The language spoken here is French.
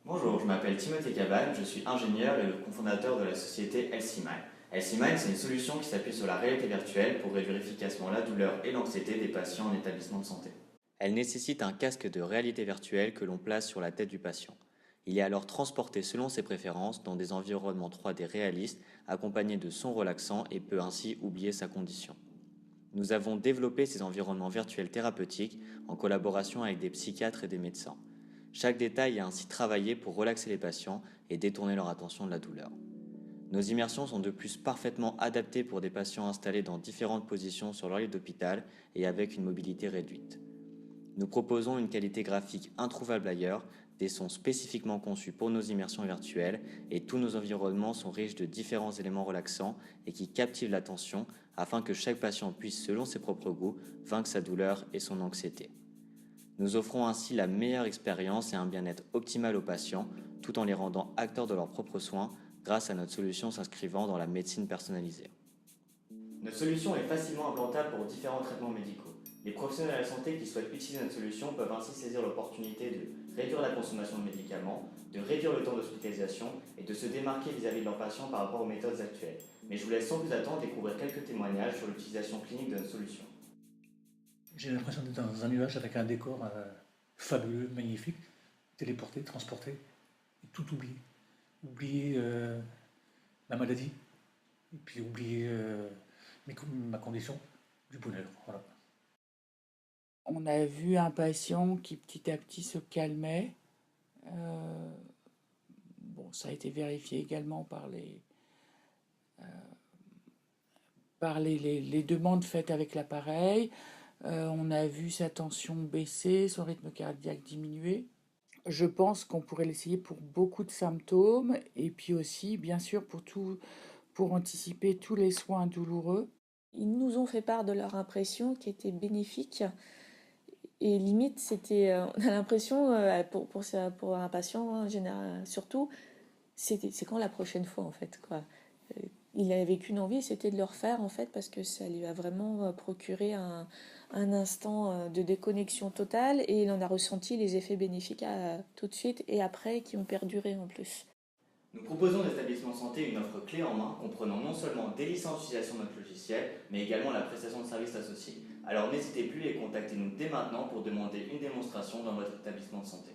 Bonjour, je m'appelle Timothée Cabane, je suis ingénieur et le cofondateur de la société LCMind. LCMind, c'est une solution qui s'appuie sur la réalité virtuelle pour réduire efficacement la douleur et l'anxiété des patients en établissement de santé. Elle nécessite un casque de réalité virtuelle que l'on place sur la tête du patient. Il est alors transporté selon ses préférences dans des environnements 3D réalistes, accompagnés de sons relaxants et peut ainsi oublier sa condition. Nous avons développé ces environnements virtuels thérapeutiques en collaboration avec des psychiatres et des médecins. Chaque détail est ainsi travaillé pour relaxer les patients et détourner leur attention de la douleur. Nos immersions sont de plus parfaitement adaptées pour des patients installés dans différentes positions sur leur lit d'hôpital et avec une mobilité réduite. Nous proposons une qualité graphique introuvable ailleurs, des sons spécifiquement conçus pour nos immersions virtuelles et tous nos environnements sont riches de différents éléments relaxants et qui captivent l'attention afin que chaque patient puisse, selon ses propres goûts, vaincre sa douleur et son anxiété. Nous offrons ainsi la meilleure expérience et un bien-être optimal aux patients, tout en les rendant acteurs de leurs propres soins grâce à notre solution s'inscrivant dans la médecine personnalisée. Notre solution est facilement implantable pour différents traitements médicaux. Les professionnels de la santé qui souhaitent utiliser notre solution peuvent ainsi saisir l'opportunité de réduire la consommation de médicaments, de réduire le temps d'hospitalisation et de se démarquer vis-à-vis de leurs patients par rapport aux méthodes actuelles. Mais je vous laisse sans plus attendre découvrir quelques témoignages sur l'utilisation clinique de notre solution. J'ai l'impression d'être dans un nuage avec un décor fabuleux, magnifique, téléporté, transporté, et tout oublié. Oublier ma maladie, et puis oublier ma condition, du bonheur. Voilà. On a vu un patient qui petit à petit se calmait. Euh, bon, ça a été vérifié également par les demandes faites avec l'appareil. On a vu sa tension baisser, son rythme cardiaque diminuer. Je pense qu'on pourrait l'essayer pour beaucoup de symptômes et puis aussi, bien sûr, pour anticiper tous les soins douloureux. Ils nous ont fait part de leur impression qui était bénéfique. Et limite, c'était, on a l'impression, pour un patient en général, surtout, c'est quand la prochaine fois en fait, quoi. Il avait qu'une envie, c'était de le refaire en fait, parce que ça lui a vraiment procuré un instant de déconnexion totale et il en a ressenti les effets bénéfiques tout de suite et après qui ont perduré en plus. Nous proposons aux établissements de santé une offre clé en main comprenant non seulement des licences d'utilisation de notre logiciel, mais également la prestation de services associés. Alors n'hésitez plus et contactez-nous dès maintenant pour demander une démonstration dans votre établissement de santé.